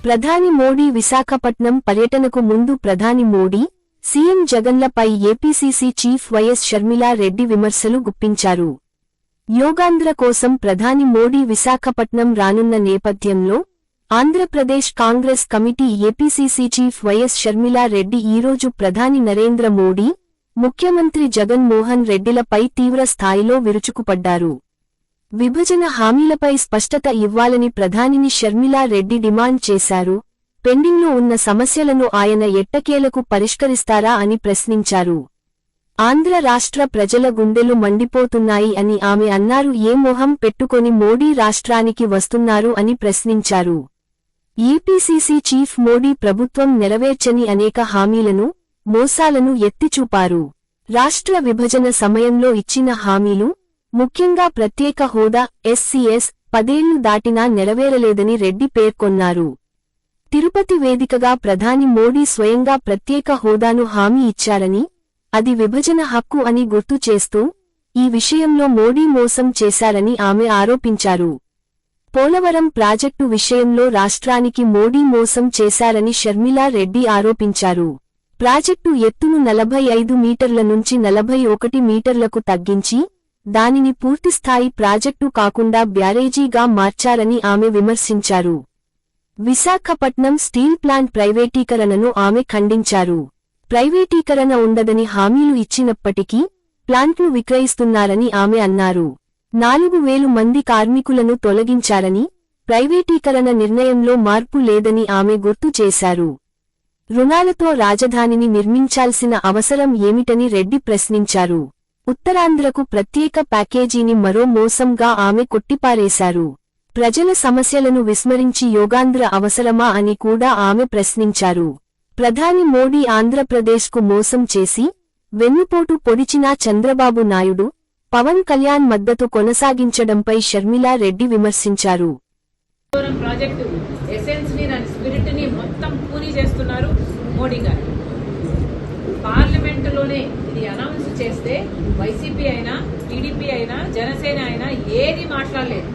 ప్రధాని మోడీ విశాఖపట్నం పర్యటనకు ముందు ప్రధాని మోడీ, సీఎం జగన్లపై APCC chief YS Sharmila Reddy విమర్శలు గుప్పించారు. యోగాంధ్ర కోసం ప్రధాని మోడీ విశాఖపట్నం రానున్న నేపథ్యంలో Andhra Pradesh Congress committee APCC chief YS Sharmila Reddy ఈరోజు ప్రధాని నరేంద్ర మోడీ, ముఖ్యమంత్రి జగన్ మోహన్ రెడ్డిలపై తీవ్ర స్థాయిలో విరుచుకుపడ్డారు. విభజన హామీలపై స్పష్టత ఇవ్వాలని ప్రధానిని షర్మిలా రెడ్డి డిమాండ్ చేశారు. పెండింగ్లో ఉన్న సమస్యలను ఆయన ఎట్టకేలకు పరిష్కరిస్తారా అని ప్రశ్నించారు. ఆంధ్ర రాష్ట్ర ప్రజల గుండెలు మండిపోతున్నాయి అని ఆమె అన్నారు. ఏ మొహం పెట్టుకొని మోడీ రాష్ట్రానికి వస్తున్నారు అని ప్రశ్నించారు. ఏపీసీసీ చీఫ్ మోడీ ప్రభుత్వం నెరవేర్చని అనేక హామీలను, మోసాలను ఎత్తిచూపారు. రాష్ట్ర విభజన సమయంలో ఇచ్చిన హామీలు, ముఖ్యంగా ప్రత్యేక హోదా, ఎస్సీఎస్, 10 ఏళ్లు దాటినా నెరవేరలేదని రెడ్డి పేర్కొన్నారు. తిరుపతి వేదికగా ప్రధాని మోడీ స్వయంగా ప్రత్యేక హోదాను హామీ ఇచ్చారని, అది విభజన హక్కు అని గుర్తు చేస్తూ, ఈ విషయంలో మోడీ మోసం చేశారని ఆమె ఆరోపించారు. పోలవరం ప్రాజెక్టు విషయంలో రాష్ట్రానికి మోడీ మోసం చేశారని షర్మిలా రెడ్డి ఆరోపించారు. ప్రాజెక్టు ఎత్తును 45 మీటర్ల నుంచి 41 మీటర్లకు తగ్గించి, దానిని పూర్తిస్థాయి ప్రాజెక్టు కాకుండా బ్యారేజీగా మార్చారని ఆమె విమర్శించారు. విశాఖపట్నం స్టీల్ ప్లాంట్ ప్రైవేటీకరణను ఆమె ఖండించారు. ప్రైవేటీకరణ ఉండదని హామీలు ఇచ్చినప్పటికీ ప్లాంట్ను విక్రయిస్తున్నారని ఆమె అన్నారు. 4,000 మంది కార్మికులను తొలగించారని, ప్రైవేటీకరణ నిర్ణయంలో మార్పు లేదని ఆమె గుర్తు చేశారు. రుణాలతో రాజధానిని నిర్మించాల్సిన అవసరం ఏమిటని రెడ్డి ప్రశ్నించారు. ఉత్తరాంధ్రకు ప్రత్యేక ప్యాకేజీని మరో మోసంగా ఆమె కొట్టిపారేశారు. ప్రజల సమస్యలను విస్మరించి యోగాంధ్ర అవసరమా అని కూడా ఆమె ప్రశ్నించారు. ప్రధాని మోడీ ఆంధ్రప్రదేశ్కు మోసం చేసి, వెన్నుపోటు పొడిచినా చంద్రబాబు నాయుడు, పవన్ కళ్యాణ్ మద్దతు కొనసాగించడంపై షర్మిలా రెడ్డి విమర్శించారు. ప్రాజెక్టు ఎసెన్స్ ని, దాని స్పిరిట్ ని మొత్తం పూని చేస్తున్నారు మోడీ గారు. పార్లమెంటులోనే ఇది అనౌన్స్ చేస్తే వైసీపీ అయినా, టీడీపీ అయినా, జనసేన అయినా ఏది మాట్లాడలేదు.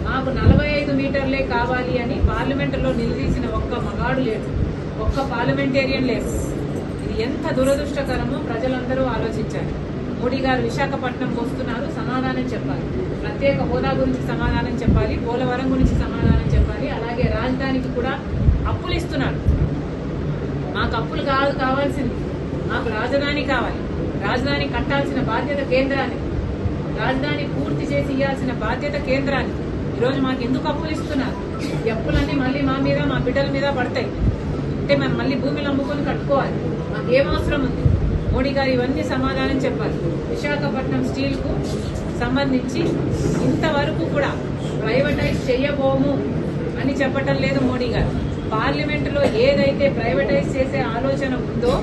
మాకు 45 మీటర్లే కావాలి అని పార్లమెంటులో నిలదీసిన ఒక్క మగాడు లేడు, ఒక్క పార్లమెంటేరియన్ లేదు. ఇది ఎంత దురదృష్టకరమో ప్రజలందరూ ఆలోచించారు. మోడీ గారు విశాఖపట్నం వస్తున్నారు, సమాధానం చెప్పాలి. ప్రత్యేక హోదా గురించి సమాధానం చెప్పాలి, పోలవరం గురించి సమాధానం చెప్పాలి. అలాగే రాజధానికి కూడా అప్పులు ఇస్తున్నారు. మాకు అప్పులు కావాల్సింది, మాకు రాజధాని కావాలి. రాజధాని కట్టాల్సిన బాధ్యత కేంద్రాన్ని, రాజధాని పూర్తి చేసి ఇవ్వాల్సిన బాధ్యత కేంద్రాన్ని. ఈరోజు మాకు ఎందుకు అప్పులు ఇస్తున్నారు? ఈ అప్పులన్నీ మళ్ళీ మా మీద, మా బిడ్డల మీద పడతాయి. అంటే మనం మళ్ళీ భూమిని అమ్ముకొని కట్టుకోవాలి. మాకు ఏం అవసరం ఉంది? మోడీ గారు ఇవన్నీ సమాధానం చెప్పాలి. విశాఖపట్నం స్టీల్ కు సంబంధించి ఇంతవరకు కూడా ప్రైవేటైజ్ చేయబోము అని చెప్పటం లేదు మోడీ గారు. పార్లమెంటులో ఏదైతే ప్రైవేటైజ్ చేసే ఆలోచన ఉందో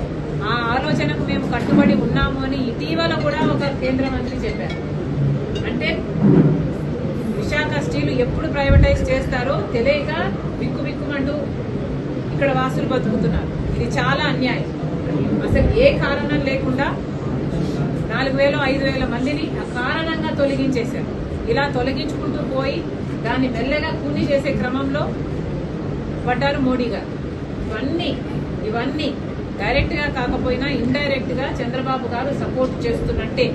ఆ ఆలోచనకు మేము కట్టుబడి ఉన్నాము అని ఇటీవల కూడా ఒక కేంద్ర మంత్రి చెప్పారు. అంటే విశాఖ స్టీల్ ఎప్పుడు ప్రైవేటైజ్ చేస్తారో తెలియక బిక్కుమంటూ ఇక్కడ వాసులు బతుకుతున్నారు. ఇది చాలా అన్యాయం. అసలు ఏ కారణం లేకుండా 4,000, 5,000 మందిని అకారణంగా తొలగించేశారు. ఇలా తొలగించుకుంటూ పోయి దాన్ని మెల్లగా కూని చేసే క్రమంలో పడ్డారు మోడీ గారు. ఇవన్నీ డైరెక్ట్ గా కాకపోయినా ఇండైరెక్ట్ గా చంద్రబాబు గారు సపోర్ట్ చేస్తున్నట్టే.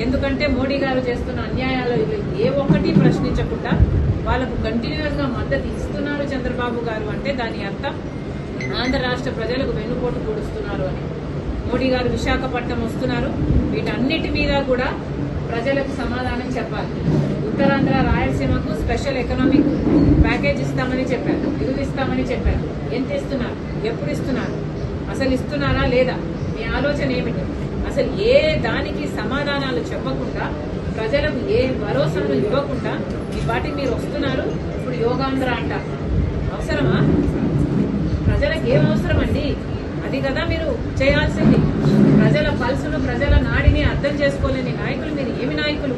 ఎందుకంటే మోడీ గారు చేస్తున్న అన్యాయాలు ఏ ఒక్కటి ప్రశ్నించకుండా వాళ్లకు కంటిన్యూస్ గా మద్దతు ఇస్తున్నారు చంద్రబాబు గారు. అంటే దాని అర్థం ఆంధ్ర రాష్ట్ర ప్రజలకు వెన్నుపోటు పొడుస్తున్నారు అని. మోడీ గారు విశాఖపట్నం వస్తున్నారు. వీటన్నిటి మీద కూడా ప్రజలకు సమాధానం చెప్పాలి. ఉత్తరాంధ్ర, రాయలసీమకు స్పెషల్ ఎకనామిక్ ప్యాకేజ్ ఇస్తామని చెప్పారు, నిధులు ఇస్తామని చెప్పారు. ఎంత ఇస్తున్నారు? ఎప్పుడు ఇస్తున్నారు? అసలు ఇస్తున్నారా లేదా? మీ ఆలోచన ఏమిటి? అసలు ఏ దానికి సమాధానాలు చెప్పకుండా, ప్రజలకు ఏ భరోసాను ఇవ్వకుండా ఈ వాటికి మీరు వస్తున్నారు. ఇప్పుడు యోగాంధ్ర అంటారు. అవసరమా? ప్రజలకు ఏం అవసరం అండి? అది కదా మీరు చేయాల్సింది. ప్రజల పల్సును, ప్రజల నాడిని అర్థం చేసుకోలేని నాయకులు మీరు ఏమి నాయకులు?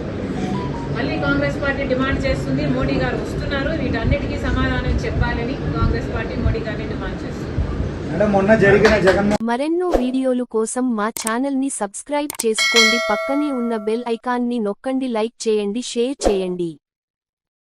మళ్ళీ కాంగ్రెస్ పార్టీ డిమాండ్ చేస్తుంది, మోడీ గారు వస్తున్నారు, వీటన్నిటికీ సమాధానం చెప్పాలని కాంగ్రెస్ పార్టీ మోడీ గారిని డిమాండ్ చేస్తుంది. మరెన్నో వీడియోలు కోసం మా ఛానల్ ని సబ్స్క్రైబ్ చేసుకోండి. పక్కనే ఉన్న బెల్ ఐకాన్ ని నొక్కండి. లైక్ చేయండి, షేర్ చేయండి.